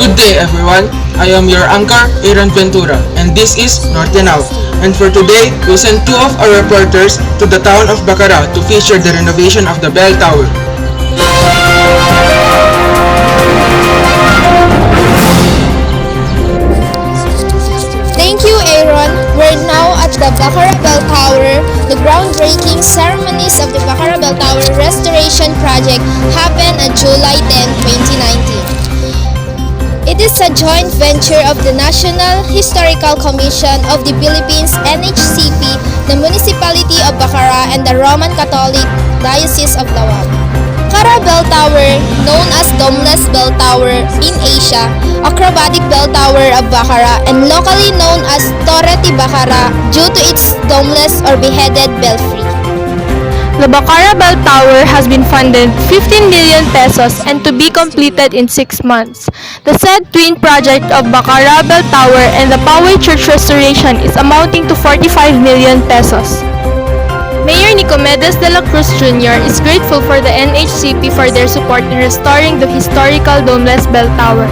Good day everyone, I am your anchor, Ventura, and this is North and Out. And for today, we sent two of our reporters to the town of Bacarra to feature the renovation of the bell tower. Thank you, Aaron. We're now at the Bacarra Bell Tower. The groundbreaking ceremonies of the Bacarra Bell Tower restoration project happened on July 10, 2019. It is a joint venture of the National Historical Commission of the Philippines, NHCP, the Municipality of Bacarra, and the Roman Catholic Diocese of Lawag. Bacarra Bell Tower, known as DOMELESS Bell Tower in Asia, acrobatic bell tower of Bacarra, and locally known as Torre de Bacarra due to its domeless or beheaded belfry. The Bacarra Bell Tower has been funded 15 million pesos and to be completed in 6 months. The said twin project of Bacarra Bell Tower and the Poway Church restoration is amounting to 45 million pesos. Mayor Nicomedes de la Cruz Jr. is grateful for the NHCP for their support in restoring the historical domeless bell tower.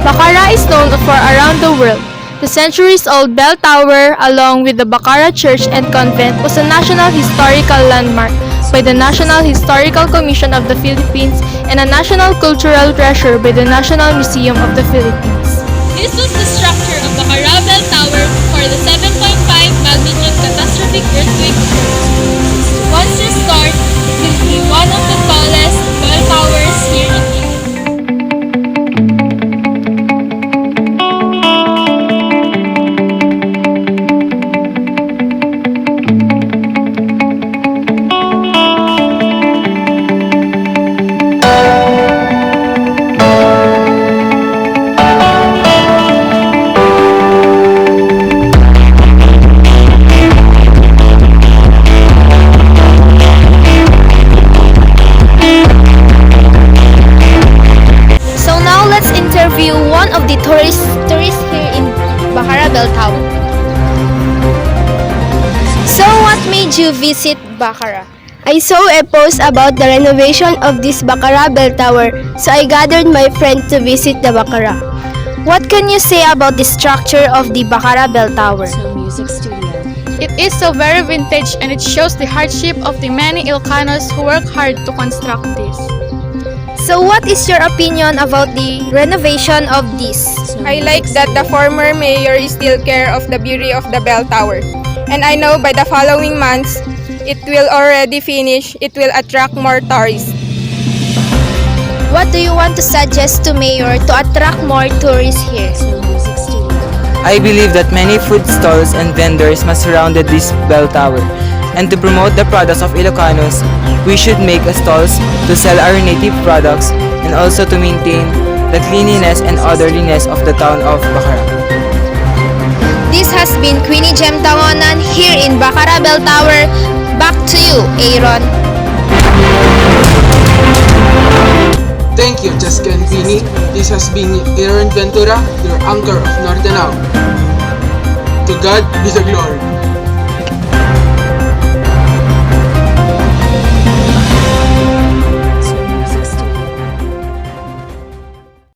Bacarra is known for around the world. The centuries-old bell tower, along with the Bacarra Church and Convent, was a National Historical Landmark by the National Historical Commission of the Philippines and a National Cultural Treasure by the National Museum of the Philippines. This was the structure of Bacarra Bell Tower for the 7.5 magnitude catastrophic earthquake. Once restored, it will be one of the tallest bell towers here in Philippines. One of the tourists here in Bacarra Bell Tower. So what made you visit Bacarra? I saw a post about the renovation of this Bacarra Bell Tower, so I gathered my friend to visit the Bacarra. What can you say about the structure of the Bacarra Bell Tower? It is so very vintage and it shows the hardship of the many Ilocanos who work hard to construct this. So what is your opinion about the renovation of this? I like that the former mayor still care of the beauty of the bell tower. And I know by the following months, it will already finish, it will attract more tourists. What do you want to suggest to Mayor to attract more tourists here? I believe that many food stalls and vendors must surround this bell tower. And to promote the products of Ilocanos, we should make stalls to sell our native products and also to maintain the cleanliness and orderliness of the town of Bacarra. This has been Queenie Tangonan here in Bacarra Bell Tower. Back to you, Aaron. Thank you, Jessica and Queenie. This has been Aaron Ventura, your anchor of Norte Now. To God be the glory.